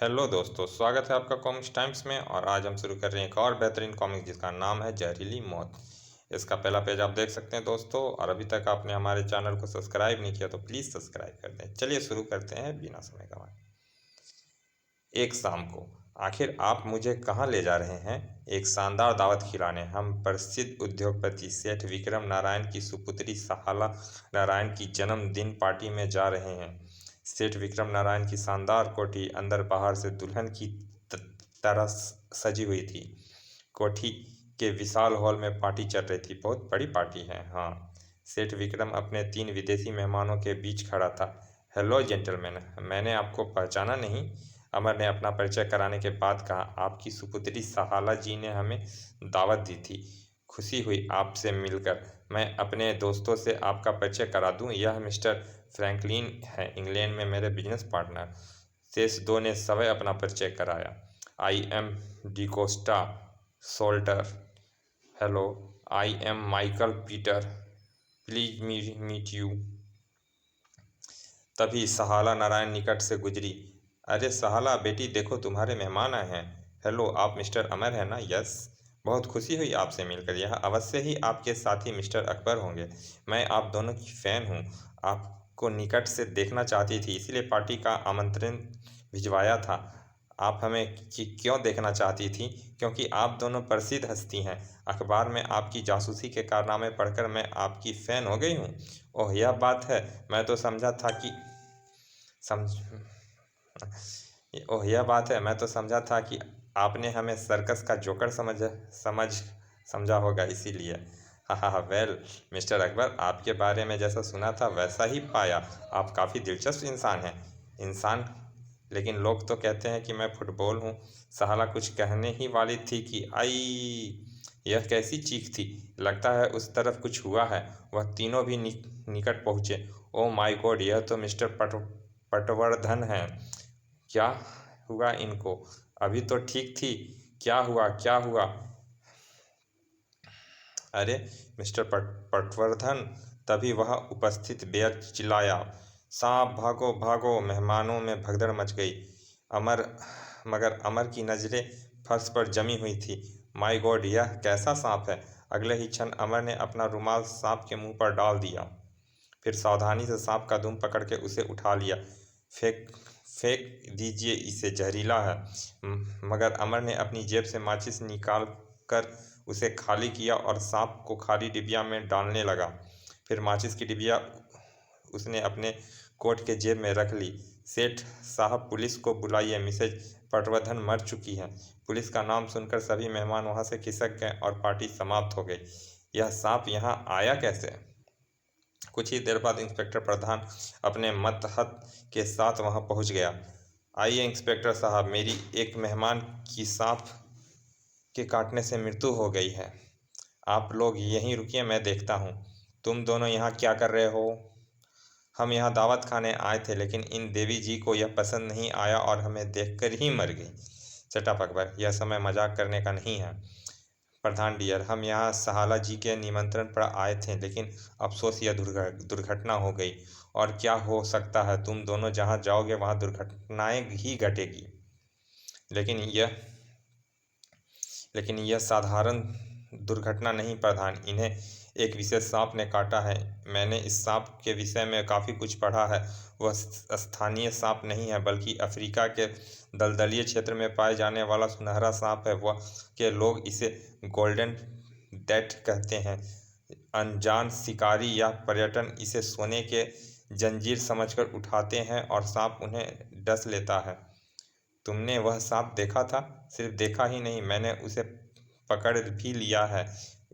Hello दोस्तों, स्वागत है आपका कॉमिक्स टाइम्स में। और आज हम शुरू कर रहे हैं एक और बेहतरीन कॉमिक जिसका नाम है जहरीली मौत। इसका पहला पेज आप देख सकते हैं दोस्तों। और अभी तक आपने हमारे चैनल को सब्सक्राइब नहीं किया तो प्लीज़ सब्सक्राइब कर दें। चलिए शुरू करते हैं बिना समय गंवाए। एक शाम को आखिर आप मुझे कहाँ ले जा रहे हैं? एक शानदार दावत खिलाने। हम प्रसिद्ध उद्योगपति सेठ विक्रम नारायण की सुपुत्री सहाला नारायण की जन्मदिन पार्टी में जा रहे हैं। सेठ विक्रम नारायण की शानदार कोठी अंदर बाहर से दुल्हन की तरह सजी हुई थी। कोठी के विशाल हॉल में पार्टी चल रही थी। बहुत बड़ी पार्टी है, हाँ। सेठ विक्रम अपने 3 विदेशी मेहमानों के बीच खड़ा था। हेलो जेंटलमैन, मैंने आपको पहचाना नहीं, अमर ने अपना परिचय कराने के बाद कहा। आपकी सुपुत्री सहाला जी ने हमें दावत दी थी। खुशी हुई आपसे मिलकर। मैं अपने दोस्तों से आपका परिचय करा दूं, यह मिस्टर फ्रैंकलिन है, इंग्लैंड में मेरे बिजनेस पार्टनर। शेष दो ने सवय अपना परिचय कराया। I am D'Costa Salter. Hello, I am Michael Peter. Please meet you. तभी सहाला नारायण निकट से गुजरी। अरे सहाला बेटी, देखो तुम्हारे मेहमान आए हैं। हेलो, आप मिस्टर अमर हैं ना? यस, बहुत खुशी हुई आपसे मिलकर। यह अवश्य ही आपके साथी मिस्टर अकबर होंगे। मैं आप दोनों की फ़ैन हूँ। आपको निकट से देखना चाहती थी, इसीलिए पार्टी का आमंत्रण भिजवाया था। आप हमें क्यों देखना चाहती थी? क्योंकि आप दोनों प्रसिद्ध हस्ती हैं। अखबार में आपकी जासूसी के कारनामे पढ़कर मैं आपकी फ़ैन हो गई हूँ। ओह, यह बात है। मैं तो समझा था कि समझ ओह, यह बात है। मैं तो समझा था कि आपने हमें सर्कस का जोकर समझ समझा होगा, इसीलिए। हाँ हाँ हाँ, वेल मिस्टर अकबर, आपके बारे में जैसा सुना था वैसा ही पाया। आप काफ़ी दिलचस्प इंसान हैं। इंसान? लेकिन लोग तो कहते हैं कि मैं फुटबॉल हूँ। सहाला कुछ कहने ही वाली थी कि आई, यह कैसी चीख थी? लगता है उस तरफ कुछ हुआ है। वह तीनों भी निकट पहुँचे। ओह माय गॉड, यह तो मिस्टर पटवर्धन है। क्या हुआ इनको? अभी तो ठीक थी। क्या हुआ, क्या हुआ? अरे मिस्टर पटवर्धन! तभी वह उपस्थित बेयर चिल्लाया। सांप, भागो भागो! मेहमानों में भगदड़ मच गई। अमर मगर अमर की नज़रें फर्श पर जमी हुई थी। माय गॉड, यह कैसा सांप है? अगले ही क्षण अमर ने अपना रुमाल सांप के मुंह पर डाल दिया। फिर सावधानी से सांप का दुम पकड़ के उसे उठा लिया। फेंक फेंक दीजिए इसे, जहरीला है। मगर अमर ने अपनी जेब से माचिस निकाल कर उसे खाली किया और सांप को खाली डिबिया में डालने लगा। फिर माचिस की डिबिया उसने अपने कोट के जेब में रख ली। सेठ साहब, पुलिस को बुलाइए, मिसेज पटवर्धन मर चुकी है। पुलिस का नाम सुनकर सभी मेहमान वहां से खिसक गए और पार्टी समाप्त हो गई। यह सांप यहाँ आया कैसे? कुछ ही देर बाद इंस्पेक्टर प्रधान अपने मतहत के साथ वहां पहुंच गया। आइए इंस्पेक्टर साहब, मेरी एक मेहमान की सांप के काटने से मृत्यु हो गई है। आप लोग यहीं रुकिए, मैं देखता हूँ। तुम दोनों यहाँ क्या कर रहे हो? हम यहाँ दावत खाने आए थे, लेकिन इन देवी जी को यह पसंद नहीं आया और हमें देखकर ही मर गई। शट अप अकबर, यह समय मजाक करने का नहीं है। प्रधान डियर, हम यहाँ सहाला जी के निमंत्रण पर आए थे, लेकिन अफसोस यह दुर्घटना हो गई। और क्या हो सकता है, तुम दोनों जहाँ जाओगे वहाँ दुर्घटनाएं ही घटेगी। लेकिन यह लेकिन यह साधारण दुर्घटना नहीं प्रधान, इन्हें एक विशेष सांप ने काटा है। मैंने इस सांप के विषय में काफ़ी कुछ पढ़ा है। वह स्थानीय सांप नहीं है, बल्कि अफ्रीका के दलदली क्षेत्र में पाए जाने वाला सुनहरा सांप है। वह के लोग इसे गोल्डन डेथ कहते हैं। अनजान शिकारी या पर्यटन इसे सोने के जंजीर समझकर उठाते हैं और सांप उन्हें डस लेता है। तुमने वह सांप देखा था? सिर्फ देखा ही नहीं, मैंने उसे पकड़ भी लिया है।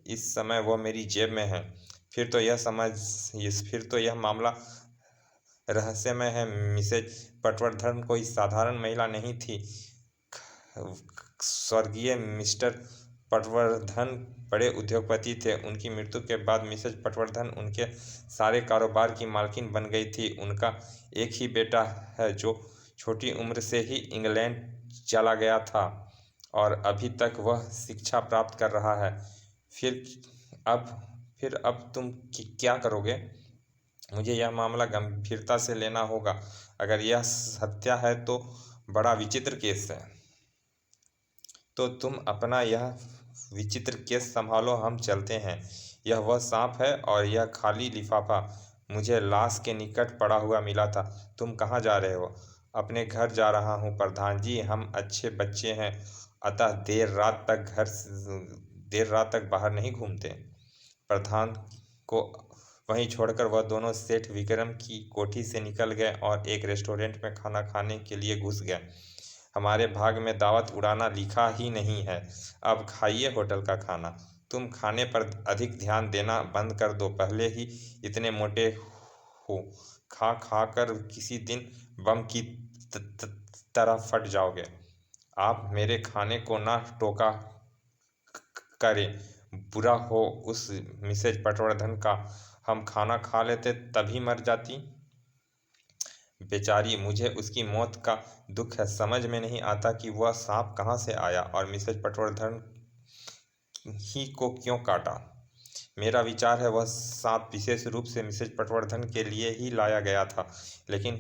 इस समय वह मेरी जेब में है। फिर तो यह मामला रहस्यमय है। मिसेज पटवर्धन कोई साधारण महिला नहीं थी। स्वर्गीय मिस्टर पटवर्धन बड़े उद्योगपति थे। उनकी मृत्यु के बाद मिसेज पटवर्धन उनके सारे कारोबार की मालकिन बन गई थी। उनका एक ही बेटा है जो छोटी उम्र से ही इंग्लैंड चला गया था और अभी तक वह शिक्षा प्राप्त कर रहा है। फिर अब फिर अब तुम क्या करोगे? मुझे यह मामला गंभीरता से लेना होगा। अगर यह हत्या है तो बड़ा विचित्र केस है। तो तुम अपना यह विचित्र केस संभालो, हम चलते हैं। यह वह सांप है और यह खाली लिफाफा मुझे लाश के निकट पड़ा हुआ मिला था। तुम कहाँ जा रहे हो? अपने घर जा रहा हूँ प्रधान जी, हम अच्छे बच्चे हैं, अतः देर रात तक बाहर नहीं घूमते। प्रधान को वहीं छोड़कर वह दोनों सेठ विक्रम की कोठी से निकल गए और एक रेस्टोरेंट में खाना खाने के लिए घुस गए। हमारे भाग में दावत उड़ाना लिखा ही नहीं है। अब खाइए होटल का खाना। तुम खाने पर अधिक ध्यान देना बंद कर दो, पहले ही इतने मोटे हो, खा खा कर किसी दिन बम की तरह फट जाओगे। आप मेरे खाने को ना टोका करें, बुरा हो उस मिसेज पटवर्धन का। हम खाना खा लेते तभी मर जाती। बेचारी, मुझे उसकी मौत का दुख है। समझ में नहीं आता कि वह सांप कहाँ से आया और मिसेज पटवर्धन ही को क्यों काटा। मेरा विचार है वह सांप विशेष रूप से मिसेज पटवर्धन के लिए ही लाया गया था, लेकिन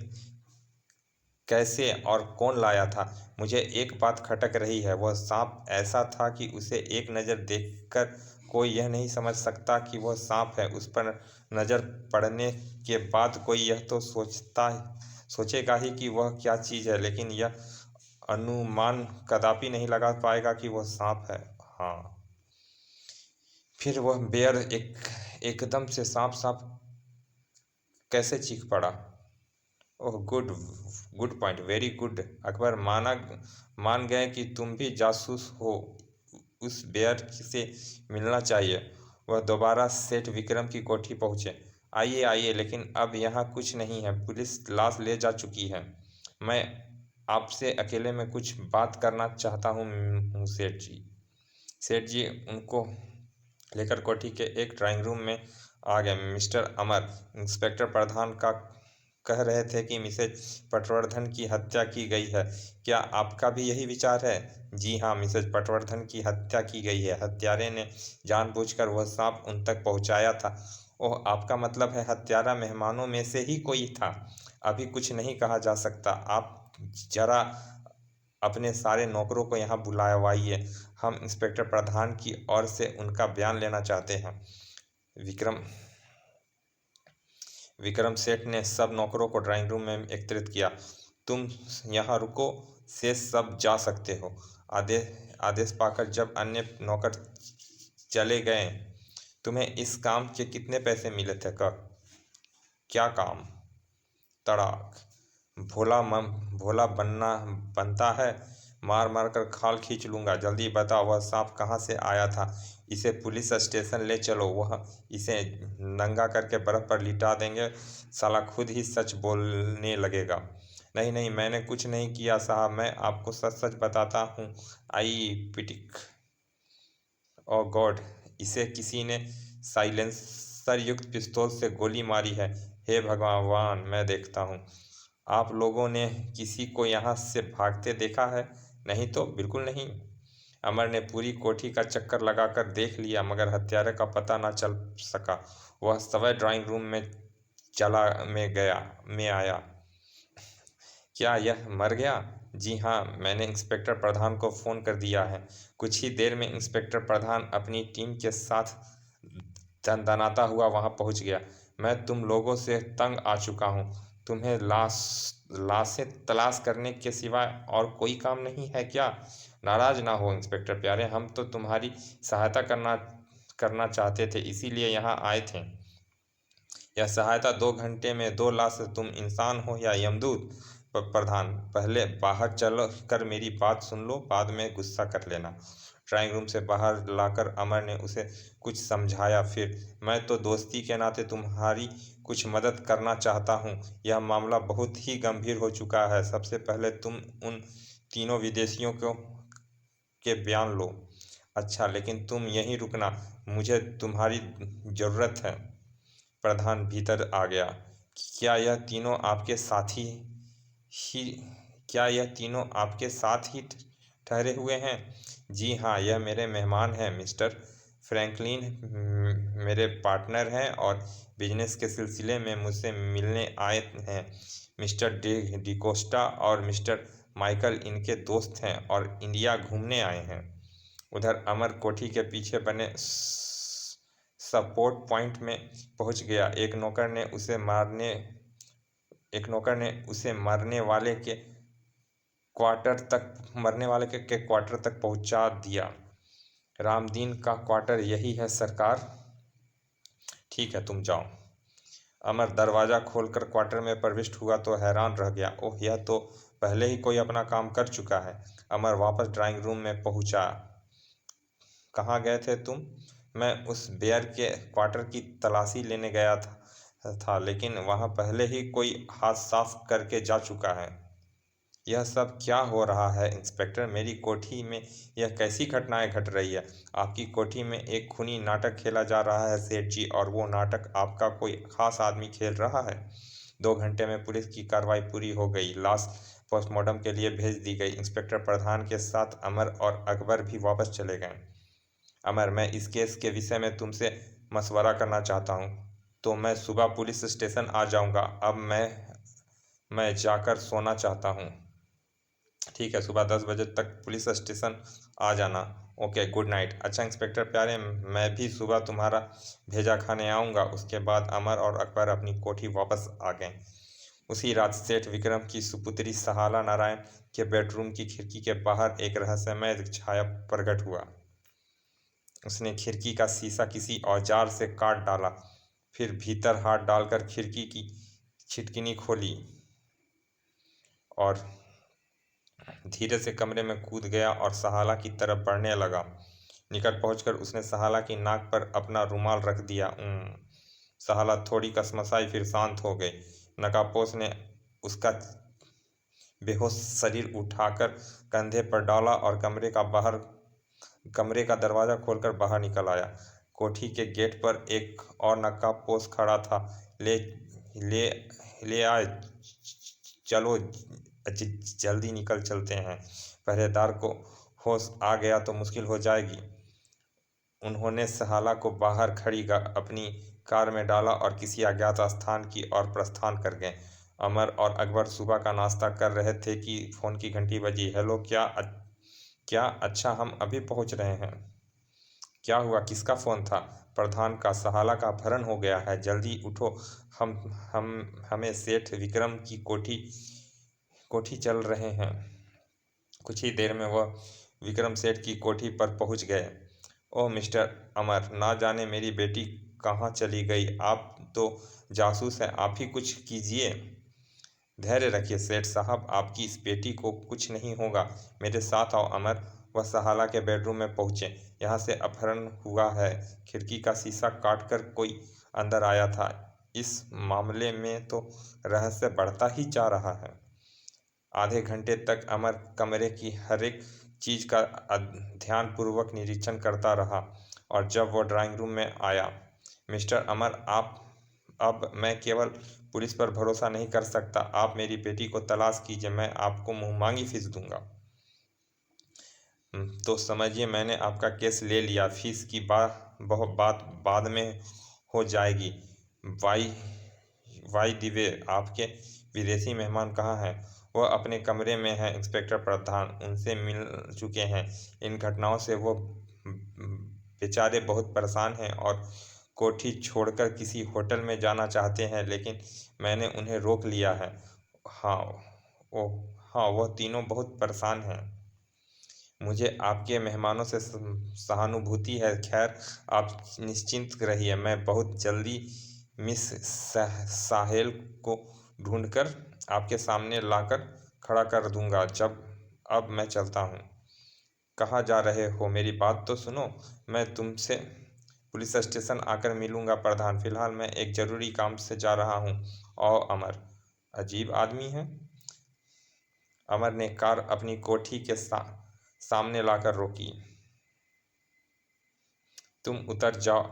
कैसे और कौन लाया था? मुझे एक बात खटक रही है, वह सांप ऐसा था कि उसे एक नज़र देखकर कोई यह नहीं समझ सकता कि वह सांप है। उस पर नज़र पड़ने के बाद कोई यह तो सोचेगा ही कि वह क्या चीज़ है, लेकिन यह अनुमान कदापि नहीं लगा पाएगा कि वह सांप है। हाँ, फिर वह बेयर एकदम से सांप सांप कैसे चीख पड़ा? Oh, good good point, very good. Akbar मान गए कि तुम भी जासूस हो। उस बेयर से मिलना चाहिए। वह दोबारा सेठ विक्रम की कोठी पहुंचे। आइए आइए, लेकिन अब यहाँ कुछ नहीं है, पुलिस लाश ले जा चुकी है। मैं आपसे अकेले में कुछ बात करना चाहता हूँ सेठ जी। सेठ जी उनको लेकर कोठी के एक ड्राइंग रूम में आ गए। मिस्टर अमर, इंस्पेक्टर प्रधान का कह रहे थे कि मिसेज पटवर्धन की हत्या की गई है। क्या आपका भी यही विचार है? जी हाँ, मिसेज पटवर्धन की हत्या की गई है। हत्यारे ने जानबूझकर वह सांप उन तक पहुंचाया था। ओह, आपका मतलब है हत्यारा मेहमानों में से ही कोई था? अभी कुछ नहीं कहा जा सकता। आप जरा अपने सारे नौकरों को यहाँ बुलवाइए। हम इंस्पेक्टर प्रधान की ओर से उनका बयान लेना चाहते हैं। विक्रम सेठ ने सब नौकरों को ड्राइंग रूम में एकत्रित किया। तुम यहाँ रुको, शेष सब जा सकते हो। आदेश पाकर जब अन्य नौकर चले गए, तुम्हें इस काम के कितने पैसे मिले थे? क्या काम? तड़ाक। भोला बनता है, मार मार कर खाल खींच लूँगा। जल्दी बताओ, वह सांप कहाँ से आया था? इसे पुलिस स्टेशन ले चलो, वह इसे नंगा करके बर्फ़ पर लिटा देंगे। साला खुद ही सच बोलने लगेगा। नहीं नहीं, मैंने कुछ नहीं किया साहब, मैं आपको सच सच बताता हूँ। आई पिटिक। ओ गॉड, इसे किसी ने साइलेंसर युक्त पिस्तौल से गोली मारी है। हे भगवान, मैं देखता हूँ। आप लोगों ने किसी को यहाँ से भागते देखा है? नहीं तो बिल्कुल नहीं। अमर ने पूरी कोठी का चक्कर लगाकर देख लिया, मगर हत्यारे का पता न चल सका। वह सवै ड्राइंग रूम में आया। क्या यह मर गया? जी हाँ, मैंने इंस्पेक्टर प्रधान को फ़ोन कर दिया है। कुछ ही देर में इंस्पेक्टर प्रधान अपनी टीम के साथ दनदनाता हुआ वहां पहुंच गया। मैं तुम लोगों से तंग आ चुका हूं। तुम्हें लाशें तलाश करने के सिवाय और कोई काम नहीं है क्या? नाराज ना हो इंस्पेक्टर प्यारे, हम तो तुम्हारी सहायता करना चाहते थे, इसीलिए यहाँ आए थे। यह सहायता 2 घंटे में 2 लाश। तुम इंसान हो या यमदूत? प्रधान, पहले बाहर चल कर मेरी बात सुन लो, बाद में गुस्सा कर लेना। ड्राइंग रूम से बाहर लाकर अमर ने उसे कुछ समझाया। फिर, मैं तो दोस्ती के नाते तुम्हारी कुछ मदद करना चाहता हूँ। यह मामला बहुत ही गंभीर हो चुका है। सबसे पहले तुम उन तीनों विदेशियों के बयान लो। अच्छा, लेकिन तुम यहीं रुकना, मुझे तुम्हारी ज़रूरत है। प्रधान भीतर आ गया। क्या यह तीनों आपके साथी ही क्या यह तीनों आपके साथ ही ठहरे हुए हैं? जी हाँ, यह मेरे मेहमान हैं। मिस्टर फ्रैंकलिन मेरे पार्टनर हैं और बिजनेस के सिलसिले में मुझसे मिलने आए हैं। मिस्टर डिकोस्टा और मिस्टर माइकल इनके दोस्त हैं और इंडिया घूमने आए हैं। उधर अमर कोठी के पीछे बने सपोर्ट पॉइंट में पहुंच गया। एक नौकर ने उसे मरने वाले के क्वार्टर तक पहुंचा दिया। रामदीन का क्वार्टर यही है सरकार। ठीक है, तुम जाओ। अमर दरवाजा खोलकर क्वार्टर में प्रविष्ट हुआ तो हैरान रह गया। ओह, यह तो पहले ही कोई अपना काम कर चुका है। अमर वापस ड्राइंग रूम में पहुंचा। कहाँ गए थे तुम? मैं उस बेयर के क्वार्टर की तलाशी लेने गया था, लेकिन वहाँ पहले ही कोई हाथ साफ करके जा चुका है। यह सब क्या हो रहा है इंस्पेक्टर? मेरी कोठी में यह कैसी घटनाएं घट रही है? आपकी कोठी में एक खूनी नाटक खेला जा रहा है सेठ जी, और वो नाटक आपका कोई खास आदमी खेल रहा है। 2 घंटे में पुलिस की कार्रवाई पूरी हो गई। लाश पोस्टमार्टम के लिए भेज दी गई। इंस्पेक्टर प्रधान के साथ अमर और अकबर भी वापस चले गए। अमर, मैं इस केस के विषय में तुमसे मशवरा करना चाहता हूँ। तो मैं सुबह पुलिस स्टेशन आ जाऊँगा। अब मैं जाकर सोना चाहता हूँ। ठीक है, सुबह 10 बजे तक पुलिस स्टेशन आ जाना। Okay, good night. अच्छा इंस्पेक्टर प्यारे, मैं भी सुबह तुम्हारा भेजा खाने आऊँगा। उसके बाद अमर और अकबर अपनी कोठी वापस आ गए। उसी रात सेठ विक्रम की सुपुत्री सहाला नारायण के बेडरूम की खिड़की के बाहर एक रहस्यमय छाया प्रकट हुआ। उसने खिड़की का शीशा किसी औजार से काट डाला, फिर भीतर हाथ डालकर खिड़की की छिटकिनी खोली और धीरे से कमरे में कूद गया और सहाला की तरफ बढ़ने लगा। निकट पहुंचकर उसने सहाला की नाक पर अपना रुमाल रख दिया। सहाला थोड़ी कसमसाई, फिर शांत हो गई। नकाबपोश ने उसका बेहोश शरीर उठाकर कंधे पर डाला और कमरे का दरवाज़ा खोलकर बाहर निकल आया। कोठी के गेट पर एक और नकाबपोश खड़ा था। ले ले ले आए, चलो जल्दी निकल चलते हैं। पहरेदार को होश आ गया तो मुश्किल हो जाएगी। उन्होंने सहाला को बाहर खड़ी अपनी कार में डाला और किसी अज्ञात स्थान की ओर प्रस्थान कर गए। अमर और अकबर सुबह का नाश्ता कर रहे थे कि फ़ोन की घंटी बजी। हेलो, क्या? अच्छा, हम अभी पहुंच रहे हैं। क्या हुआ? किसका फ़ोन था? प्रधान का। सहाला का अपहरण हो गया है, जल्दी उठो। हमें सेठ विक्रम की कोठी चल रहे हैं। कुछ ही देर में वह विक्रम सेठ की कोठी पर पहुंच गए। ओह मिस्टर अमर, ना जाने मेरी बेटी कहाँ चली गई। आप तो जासूस हैं, आप ही कुछ कीजिए। धैर्य रखिए सेठ साहब, आपकी इस बेटी को कुछ नहीं होगा। मेरे साथ आओ अमर। वह सहाला के बेडरूम में पहुंचे। यहाँ से अपहरण हुआ है। खिड़की का शीशा काटकर कोई अंदर आया था। इस मामले में तो रहस्य बढ़ता ही जा रहा है। आधे घंटे तक अमर कमरे की हर एक चीज का ध्यानपूर्वक निरीक्षण करता रहा और जब वह ड्राइंग रूम में आया, मिस्टर अमर, अब मैं केवल पुलिस पर भरोसा नहीं कर सकता। आप मेरी बेटी को तलाश कीजिए, मैं आपको मुंहमांगी फीस दूंगा। तो समझिए, मैंने आपका केस ले लिया। फीस की बहुत बात बाद में हो जाएगी। वाई वाई दिवे, आपके विदेशी मेहमान कहाँ हैं? वह अपने कमरे में हैं इंस्पेक्टर प्रधान, उनसे मिल चुके हैं। इन घटनाओं से वो बेचारे बहुत परेशान हैं और कोठी छोड़कर किसी होटल में जाना चाहते हैं, लेकिन मैंने उन्हें रोक लिया है। हाँ, हाँ, वह तीनों बहुत परेशान हैं। मुझे आपके मेहमानों से सहानुभूति है। खैर, आप निश्चिंत रहिए, मैं बहुत जल्दी मिस साहेल को ढूंढकर आपके सामने लाकर खड़ा कर दूंगा। अब मैं चलता हूँ। कहाँ जा रहे हो? मेरी बात तो सुनो। मैं तुमसे पुलिस स्टेशन आकर मिलूंगा प्रधान। फिलहाल मैं एक ज़रूरी काम से जा रहा हूँ। और अमर अजीब आदमी है। अमर ने कार अपनी कोठी के सामने लाकर रोकी। तुम उतर जाओ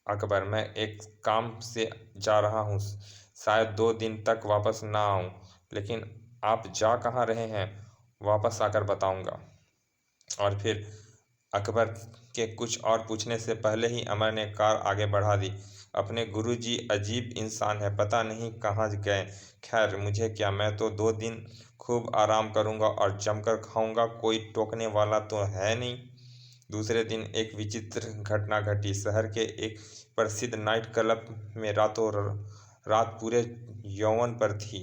अकबर, मैं एक काम से जा रहा हूँ। शायद 2 दिन तक वापस ना आऊँ। लेकिन आप जा कहाँ रहे हैं? वापस आकर बताऊंगा। और फिर अकबर के कुछ और पूछने से पहले ही अमर ने कार आगे बढ़ा दी। अपने गुरुजी अजीब इंसान है, पता नहीं कहाँ गए। खैर मुझे क्या, मैं तो 2 दिन खूब आराम करूँगा और जमकर खाऊँगा, कोई टोकने वाला तो है नहीं। दूसरे दिन एक विचित्र घटना घटी। शहर के एक प्रसिद्ध नाइट क्लब में रातों रात पूरे यौवन पर थी।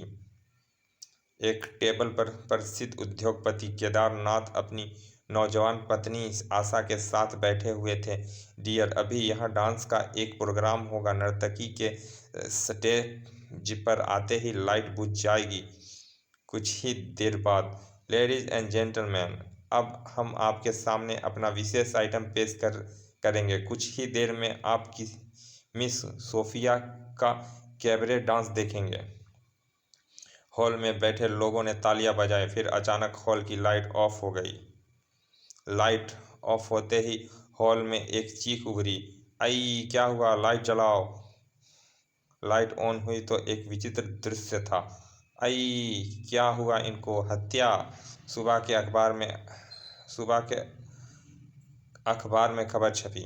एक टेबल पर प्रसिद्ध उद्योगपति केदारनाथ अपनी नौजवान पत्नी आशा के साथ बैठे हुए थे। डियर, अभी यहाँ डांस का एक प्रोग्राम होगा। नर्तकी के स्टेज पर आते ही लाइट बुझ जाएगी। कुछ ही देर बाद, लेडीज एंड जेंटलमैन, अब हम आपके सामने अपना विशेष आइटम पेश करेंगे। कुछ ही देर में आपकी मिस सोफिया का कैबरे डांस देखेंगे। हॉल में बैठे लोगों ने तालियां बजाई। फिर अचानक हॉल की लाइट ऑफ हो गई। लाइट ऑफ होते ही हॉल में एक चीख उभरी, आई क्या हुआ, लाइट जलाओ। लाइट ऑन हुई तो एक विचित्र दृश्य था। आई क्या हुआ इनको, हत्या। सुबह के अखबार में खबर छपी,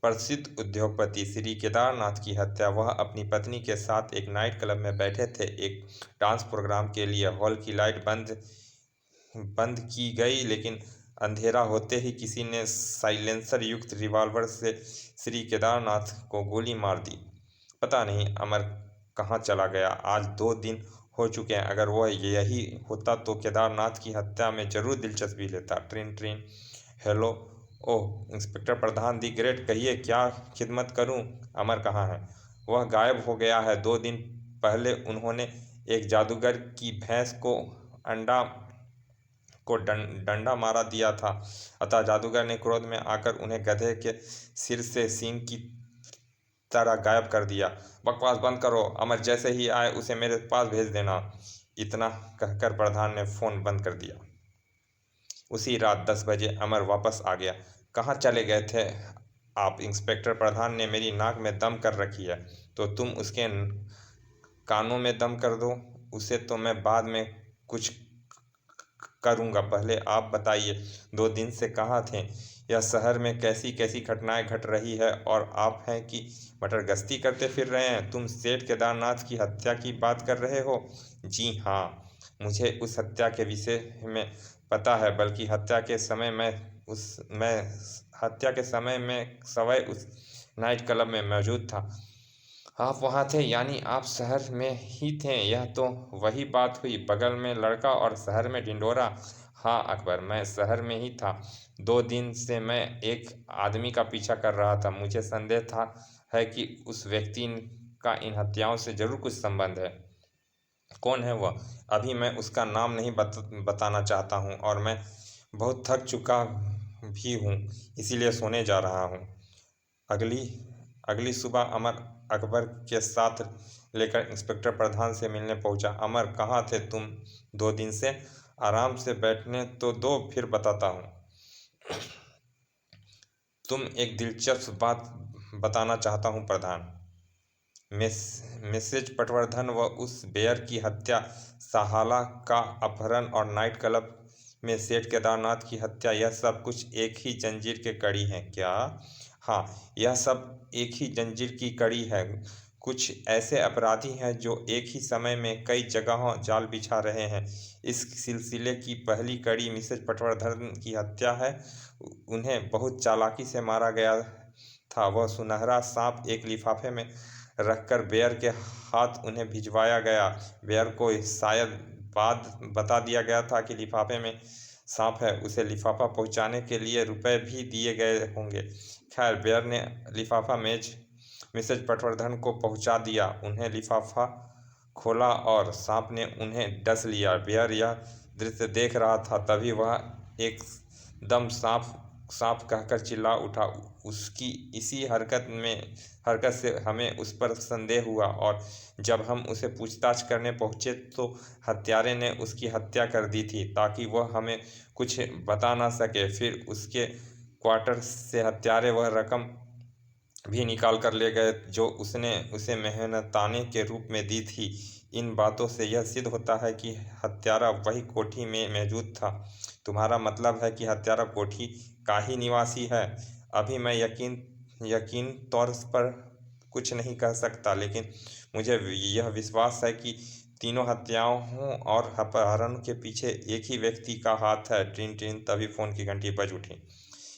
प्रसिद्ध उद्योगपति श्री केदारनाथ की हत्या। वह अपनी पत्नी के साथ एक नाइट क्लब में बैठे थे, एक डांस प्रोग्राम के लिए। हॉल की लाइट बंद की गई, लेकिन अंधेरा होते ही किसी ने साइलेंसर युक्त रिवॉल्वर से श्री केदारनाथ को गोली मार दी। पता नहीं अमर कहाँ चला गया। आज 2 दिन हो चुके हैं। अगर वह यही होता तो केदारनाथ की हत्या में जरूर दिलचस्पी लेता। Train train. Hello. Oh, inspector Pradhan the great, कहिए क्या खिदमत करूं। अमर कहाँ है? वह गायब हो गया है। 2 दिन पहले उन्होंने एक जादूगर की भैंस को डंडा मारा दिया था। अतः जादूगर ने क्रोध में आकर उन्हें गधे के सिर से सींग की तरह गायब कर दिया। बकवास बंद करो। अमर जैसे ही आए उसे मेरे पास भेज देना। इतना कहकर प्रधान ने फोन बंद कर दिया। उसी रात 10 बजे अमर वापस आ गया। कहाँ चले गए थे आप? इंस्पेक्टर प्रधान ने मेरी नाक में दम कर रखी है, तो तुम उसके कानों में दम कर दो। उसे तो मैं बाद में कुछ करूँगा, पहले आप बताइए 2 दिन से कहाँ थे? यह शहर में कैसी कैसी घटनाएं घट रही है और आप हैं कि मटर गश्ती करते फिर रहे हैं? तुम सेठ केदारनाथ की हत्या की बात कर रहे हो? जी हाँ, मुझे उस हत्या के विषय में पता है, बल्कि हत्या के समय में सवय उस नाइट क्लब में मौजूद था। आप वहाँ थे, यानी आप शहर में ही थे। यह तो वही बात हुई, बगल में लड़का और शहर में ढिंढोरा। हाँ अकबर, मैं शहर में ही था। 2 दिन से मैं एक आदमी का पीछा कर रहा था। मुझे संदेह था है कि उस व्यक्ति का इन हत्याओं से जरूर कुछ संबंध है। कौन है वह? अभी मैं उसका नाम नहीं बताना चाहता हूँ, और मैं बहुत थक चुका भी हूँ, इसीलिए सोने जा रहा हूँ। अगली अगली सुबह अमर अकबर के साथ लेकर इंस्पेक्टर प्रधान से मिलने पहुंचा। अमर, कहाँ थे तुम 2 दिन से? आराम से बैठने तो दो, फिर बताता हूँ। तुम एक दिलचस्प बात बताना चाहता हूँ प्रधान। मिसेज पटवर्धन व उस बेयर की हत्या, साहाला का अपहरण और नाइट क्लब में सेठ केदारनाथ की हत्या, यह सब कुछ एक ही जंजीर के कड़ी है क्या? हाँ, यह सब एक ही जंजीर की कड़ी है। कुछ ऐसे अपराधी हैं जो एक ही समय में कई जगहों जाल बिछा रहे हैं। इस सिलसिले की पहली कड़ी मिसेज पटवर्धन की हत्या है। उन्हें बहुत चालाकी से मारा गया था। वह सुनहरा सांप एक लिफाफे में रखकर बेयर के हाथ उन्हें भिजवाया गया। बेयर को शायद बाद बता दिया गया था कि लिफाफे में सांप है। उसे लिफाफा पहुंचाने के लिए रुपए भी दिए गए होंगे। खैर, बेयर ने लिफाफा मिसेज पटवर्धन को पहुंचा दिया। उन्हें लिफाफा खोला और सांप ने उन्हें डस लिया। बेयर यह दृश्य देख रहा था, तभी वह एकदम सांप सांप कहकर चिल्ला उठा। उसकी इसी हरकत से हमें उस पर संदेह हुआ, और जब हम उसे पूछताछ करने पहुंचे तो हत्यारे ने उसकी हत्या कर दी थी, ताकि वह हमें कुछ बता ना सके। फिर उसके क्वार्टर से हत्यारे वह रकम भी निकाल कर ले गए जो उसने उसे मेहनताने के रूप में दी थी। इन बातों से यह सिद्ध होता है कि हत्यारा वही कोठी में मौजूद था। तुम्हारा मतलब है कि हत्यारा कोठी का ही निवासी है? अभी मैं यकीन तौर पर कुछ नहीं कह सकता, लेकिन मुझे यह विश्वास है कि तीनों हत्याओं और अपहरण के पीछे एक ही व्यक्ति का हाथ है। टिन टिन, तभी फोन की घंटी बज उठी।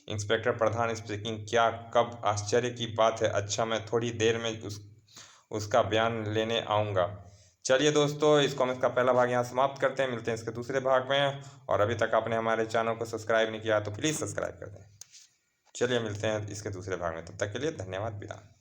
इंस्पेक्टर प्रधान स्पीकिंग। क्या? कब? आश्चर्य की बात है। अच्छा, मैं थोड़ी देर में उसका बयान लेने आऊँगा। चलिए दोस्तों, इस कॉमिक्स का पहला भाग यहाँ समाप्त करते हैं। मिलते हैं इसके दूसरे भाग में। और अभी तक आपने हमारे चैनल को सब्सक्राइब नहीं किया तो प्लीज़ सब्सक्राइब कर दें। चलिए मिलते हैं इसके दूसरे भाग में, तब तक के लिए धन्यवाद, विदा।